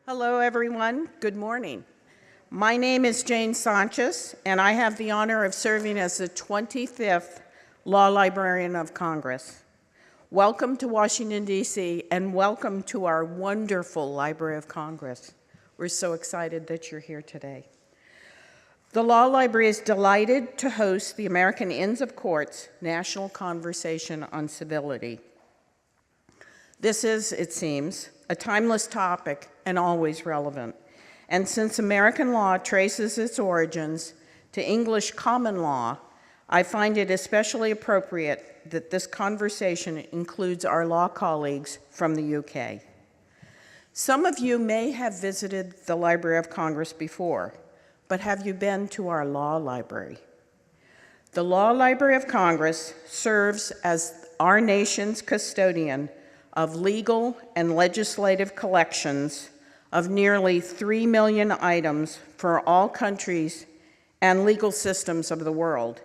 Hello, everyone. Good morning. My name is Jane Sanchez, and I have the honor of serving as the 25th Law Librarian of Congress. Welcome to Washington, D.C., and welcome to our wonderful Library of Congress. We're so excited that you're here today. The Law Library is delighted to host the American Inns of Court's National Conversation on Civility. This is, it seems, a timeless topic and always relevant. And since American law traces its origins to English common law, I find it especially appropriate that this conversation includes our law colleagues from the UK. Some of you may have visited the Library of Congress before, but have you been to our law library? The Law Library of Congress serves as our nation's custodian of legal and legislative collections of nearly 3 million items for all countries and legal systems of the world.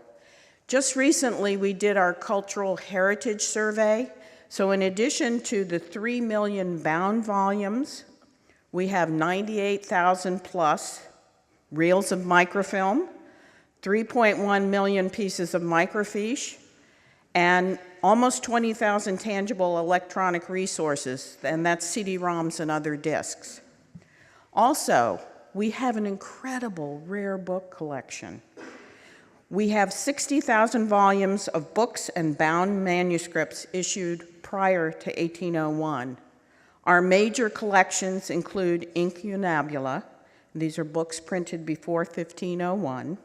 Just recently, we did our cultural heritage survey. So in addition to the 3 million bound volumes, we have 98,000 plus reels of microfilm, 3.1 million pieces of microfiche, and almost 20,000 tangible electronic resources, and that's CD-ROMs and other disks. Also, we have an incredible rare book collection. We have 60,000 volumes of books and bound manuscripts issued prior to 1801. Our major collections include Incunabula. These are books printed before 1501.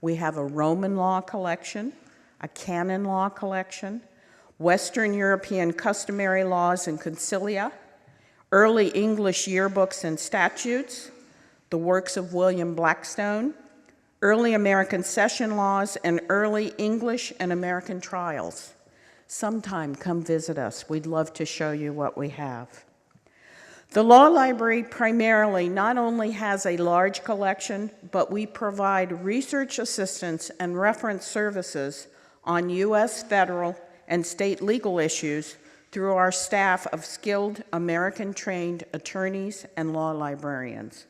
We have a Roman law collection, a canon law collection, Western European customary laws and concilia, early English yearbooks and statutes, the works of William Blackstone, early American session laws, and early English and American trials. Sometime come visit us. We'd love to show you what we have. The Law Library primarily not only has a large collection, but we provide research assistance and reference services on U.S. federal and state legal issues through our staff of skilled American-trained attorneys and law librarians.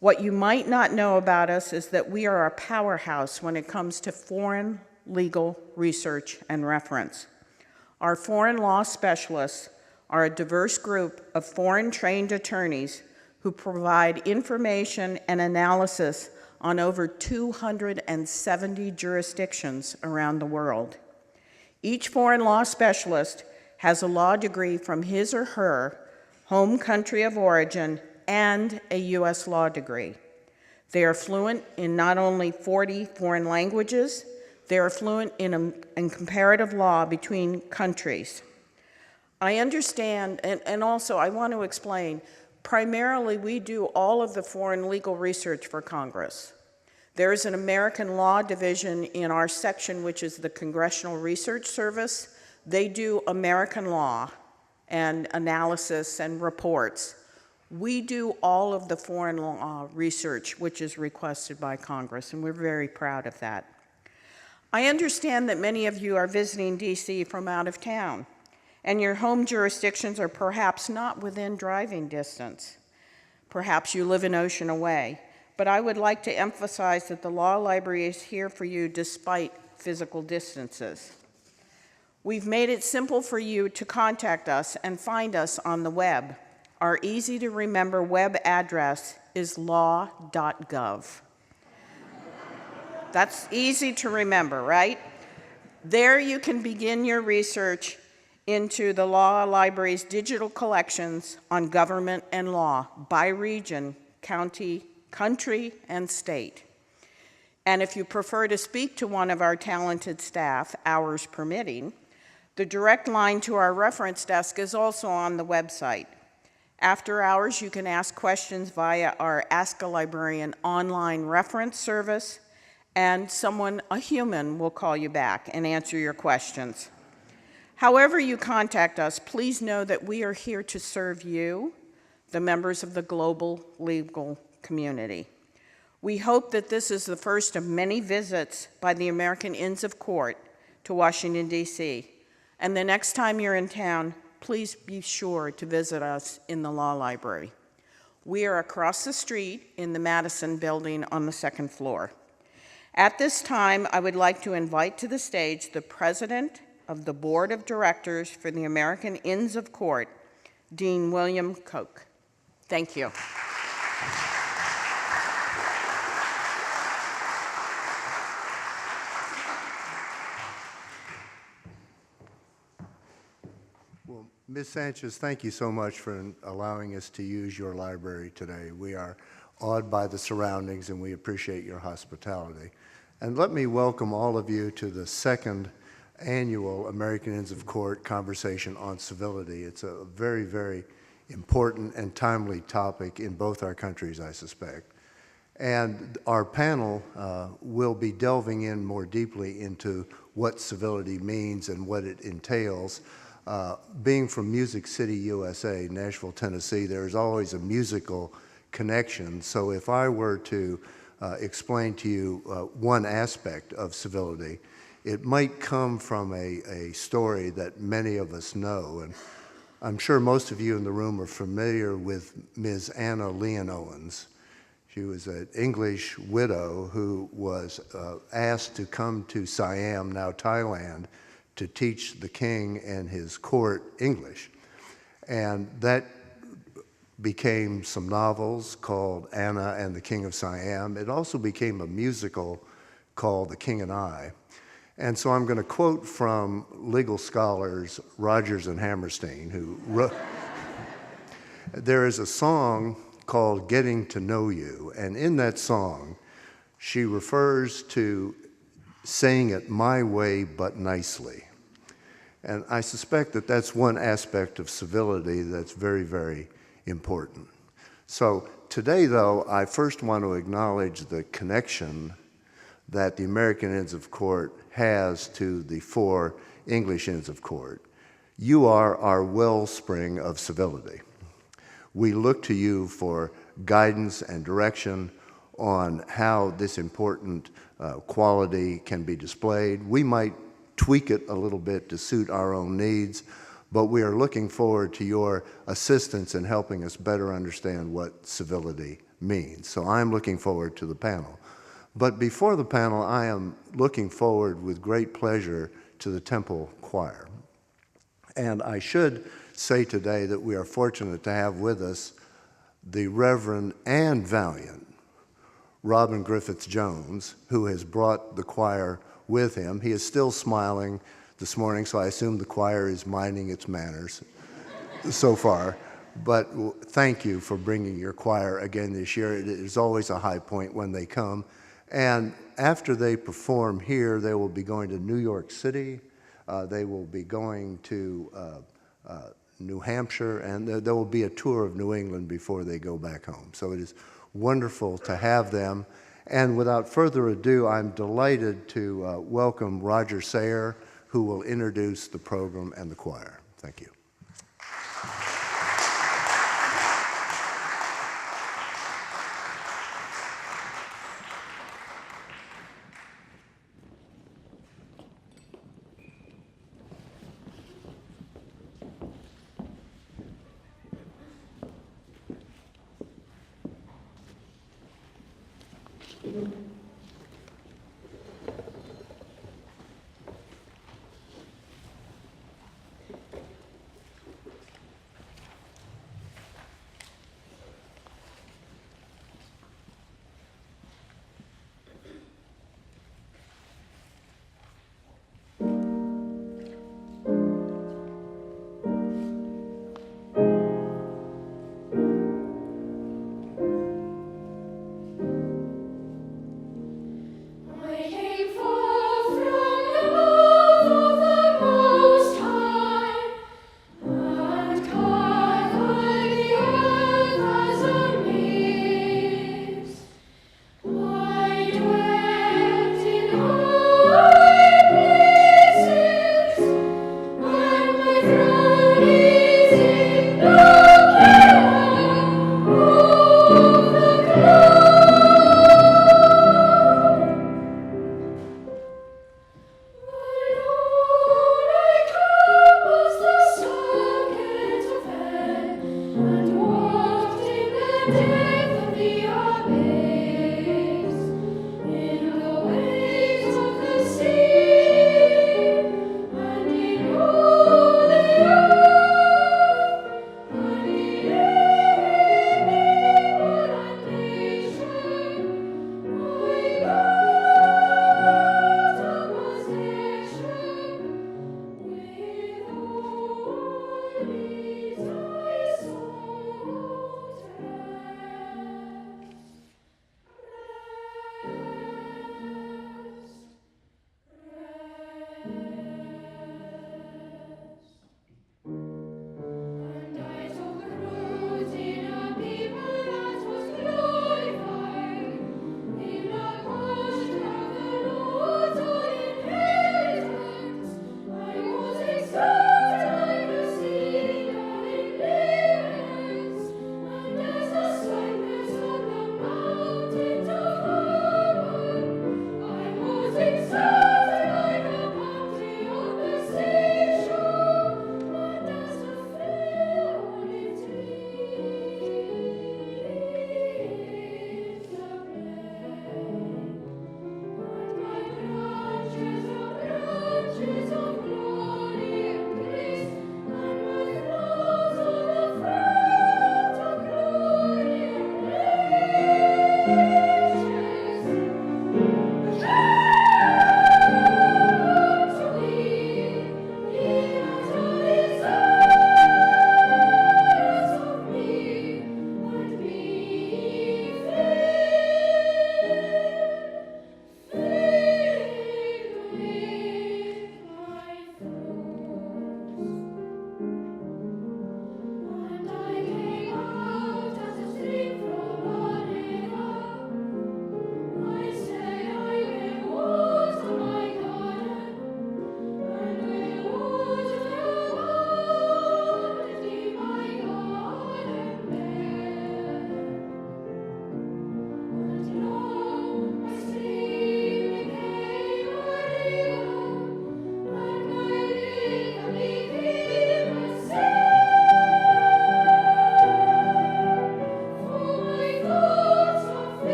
What you might not know about us is that we are a powerhouse when it comes to foreign legal research and reference. Our foreign law specialists are a diverse group of foreign-trained attorneys who provide information and analysis on over 270 jurisdictions around the world. Each foreign law specialist has a law degree from his or her home country of origin and a U.S. law degree. They are fluent in not only 40 foreign languages, they are fluent in comparative law between countries. I understand, and also I want to explain, primarily we do all of the foreign legal research for Congress. There is an American Law Division in our section, which is the Congressional Research Service. They do American law and analysis and reports. We do all of the foreign law research, which is requested by Congress, and we're very proud of that. I understand that many of you are visiting DC from out of town, and your home jurisdictions are perhaps not within driving distance. Perhaps you live an ocean away. But I would like to emphasize that the Law Library is here for you despite physical distances. We've made it simple for you to contact us and find us on the web. Our easy-to-remember web address is law.gov. That's easy to remember, right? There you can begin your research into the Law Library's digital collections on government and law by region, county, country, and state. And if you prefer to speak to one of our talented staff, hours permitting, the direct line to our reference desk is also on the website. After hours, you can ask questions via our Ask a Librarian online reference service, and someone, a human, will call you back and answer your questions. However you contact us, please know that we are here to serve you, the members of the global legal community. We hope that this is the first of many visits by the American Inns of Court to Washington, D.C. And the next time you're in town, please be sure to visit us in the Law Library. We are across the street in the Madison Building on the second floor. At this time, I would like to invite to the stage the President of the Board of Directors for the American Inns of Court, Dean William Koch. Thank you. Well, Ms. Sanchez, thank you so much for allowing us to use your library today. We are awed by the surroundings, and we appreciate your hospitality. And let me welcome all of you to the second annual American Inns of Court Conversation on Civility. It's a very, very important and timely topic in both our countries, I suspect. And our panel will be delving in more deeply into what civility means and what it entails. Being from Music City, USA, Nashville, Tennessee, there's always a musical connection. So if I were to explain to you one aspect of civility, it might come from a story that many of us know. And I'm sure most of you in the room are familiar with Ms. Anna Leon Owens. She was an English widow who was asked to come to Siam, now Thailand, to teach the king and his court English. And that became some novels called Anna and the King of Siam. It also became a musical called The King and I. And so I'm going to quote from legal scholars Rogers and Hammerstein, who wrote, there is a song called Getting to Know You, and in that song, she refers to saying it my way but nicely. And I suspect that that's one aspect of civility that's very, very important. So today, though, I first want to acknowledge the connection that the American Inns of Court has to the 4 English Inns of Court. You are our wellspring of civility. We look to you for guidance and direction on how this important quality can be displayed. We might tweak it a little bit to suit our own needs, but we are looking forward to your assistance in helping us better understand what civility means. So I'm looking forward to the panel. But before the panel, I am looking forward with great pleasure to the Temple Choir. And I should say today that we are fortunate to have with us the Reverend and Valiant Robin Griffith-Jones, who has brought the choir with him. He is still smiling this morning, so I assume the choir is minding its manners so far. But thank you for bringing your choir again this year. It is always a high point when they come. And after they perform here, they will be going to New York City. They will be going to New Hampshire, and there will be a tour of New England before they go back home. So it is wonderful to have them. And without further ado, I'm delighted to welcome Roger Sayer, who will introduce the program and the choir. Thank you.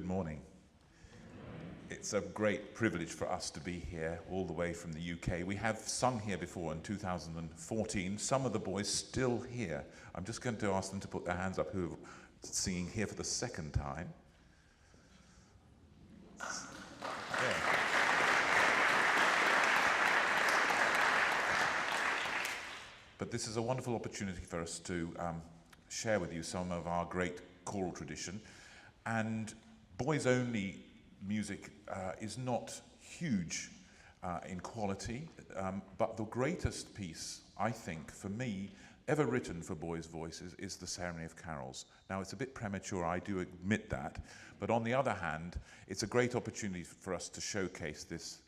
morning. It's a great privilege for us to be here all the way from the UK. We have sung here before in 2014. Some of the boys still here. I'm just going to ask them to put their hands up who are singing here for the second time. Yeah. But this is a wonderful opportunity for us to share with you some of our great choral tradition. And boys-only music is not huge in quality, but the greatest piece, I think, for me, ever written for boys' voices is the Ceremony of Carols. Now, it's a bit premature, I do admit that, but on the other hand, it's a great opportunity for us to showcase this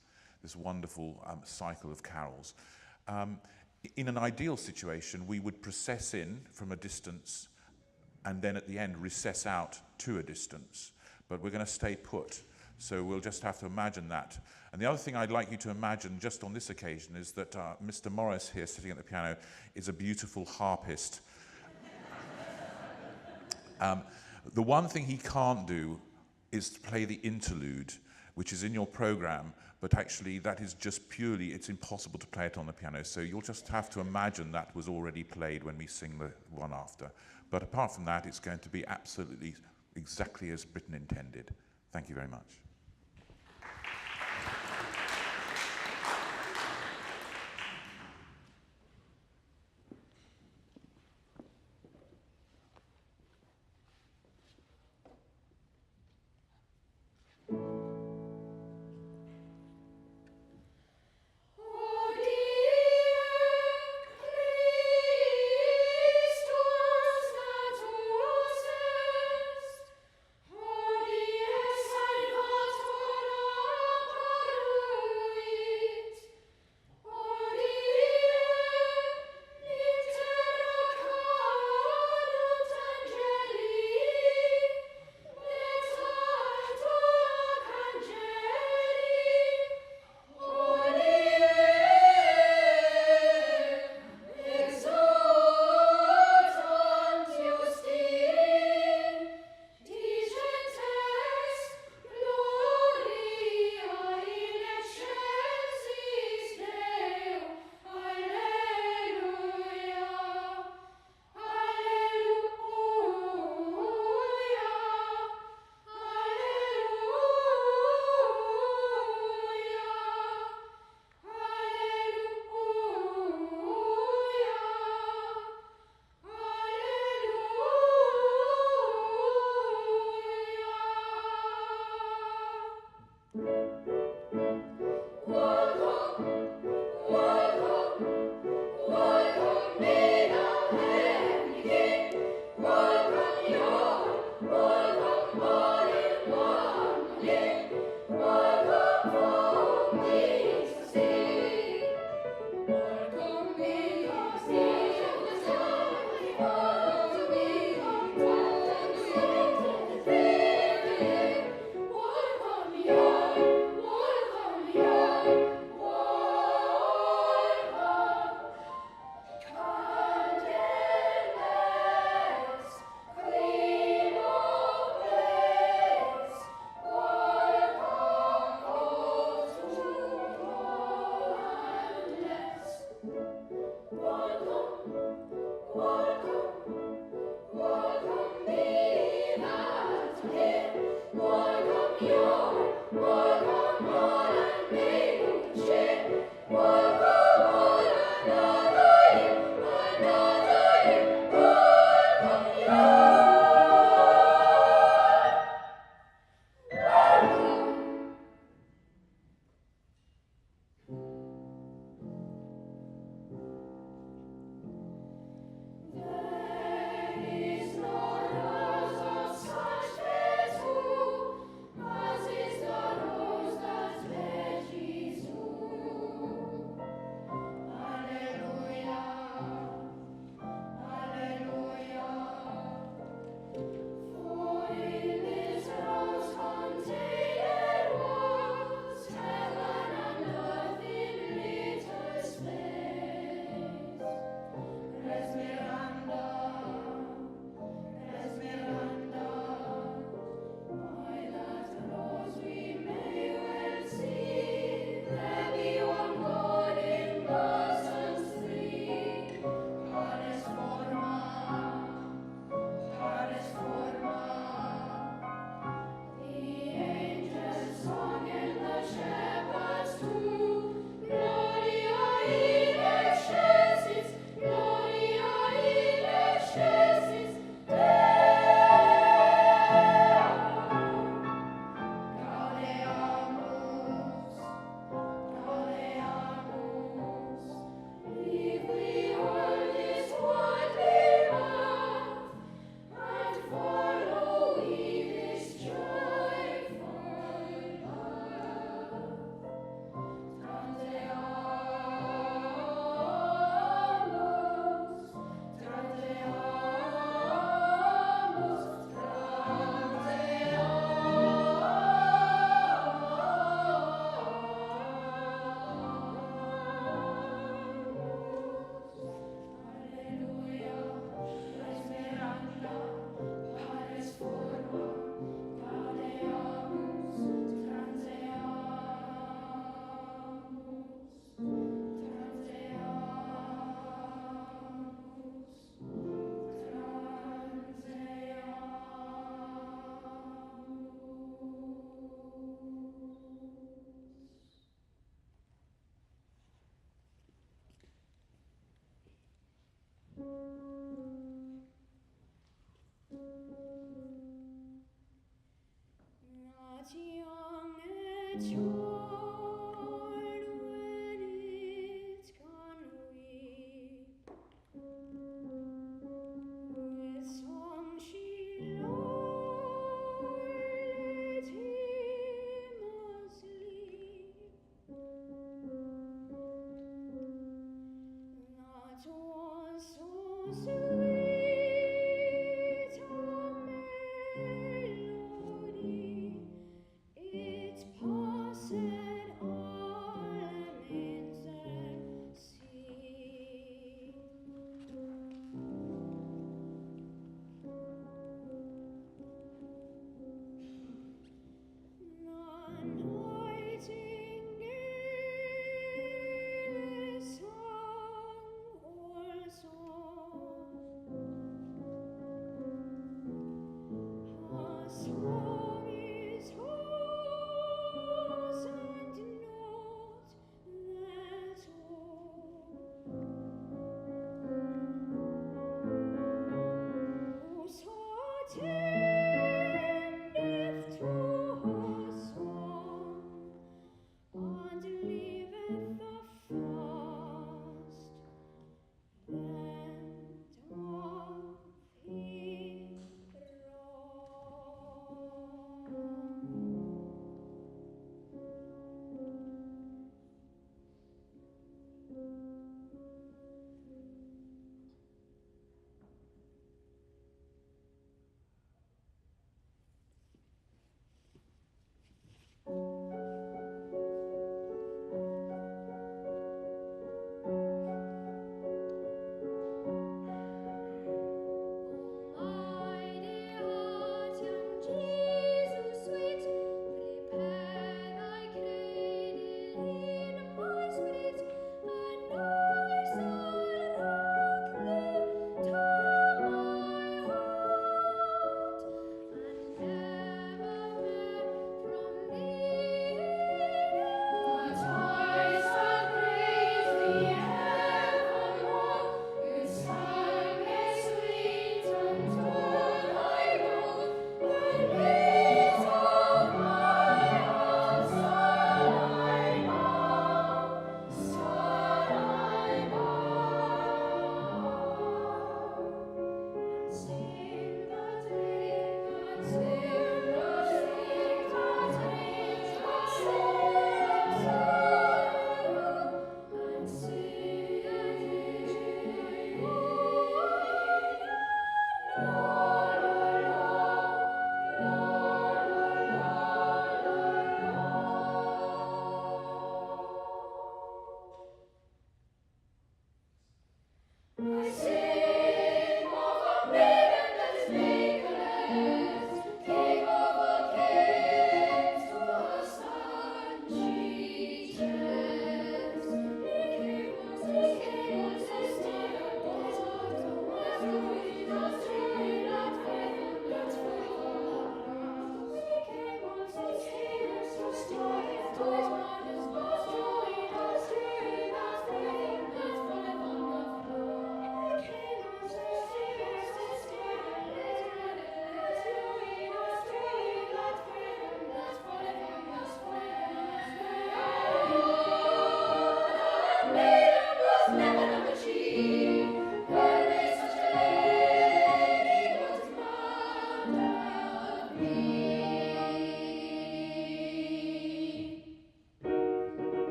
wonderful cycle of carols. In an ideal situation, we would process in from a distance and then at the end recess out to a distance. But we're going to stay put, so we'll just have to imagine that. And the other thing I'd like you to imagine just on this occasion is that Mr. Morris here sitting at the piano is a beautiful harpist. The one thing he can't do is to play the interlude, which is in your program, but actually that is just purely, it's impossible to play it on the piano, so you'll just have to imagine that was already played when we sing the one after. But apart from that, it's going to be absolutely exactly as Britain intended. Thank you very much.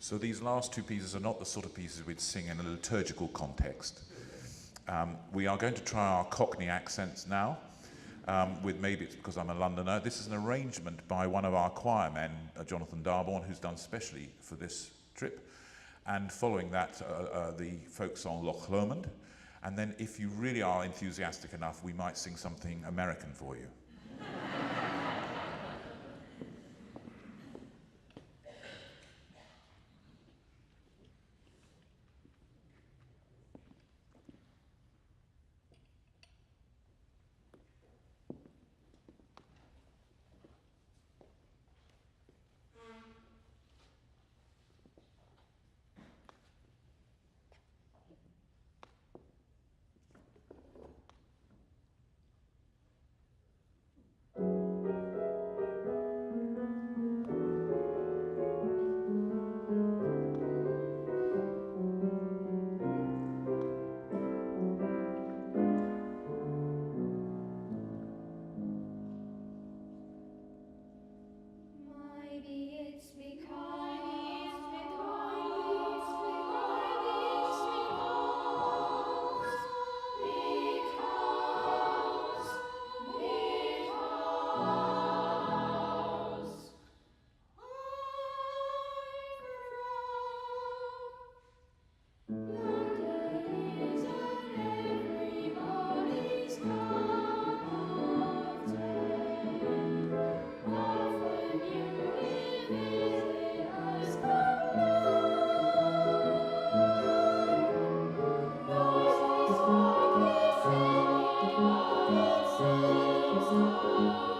So these last two pieces are not the sort of pieces we'd sing in a liturgical context. We are going to try our Cockney accents now, with maybe it's because I'm a Londoner. This is an arrangement by one of our choir men, Jonathan Darborn, who's done specially for this trip. And following that, the folk song Loch Lomond. And then if you really are enthusiastic enough, we might sing something American for you. Thank you.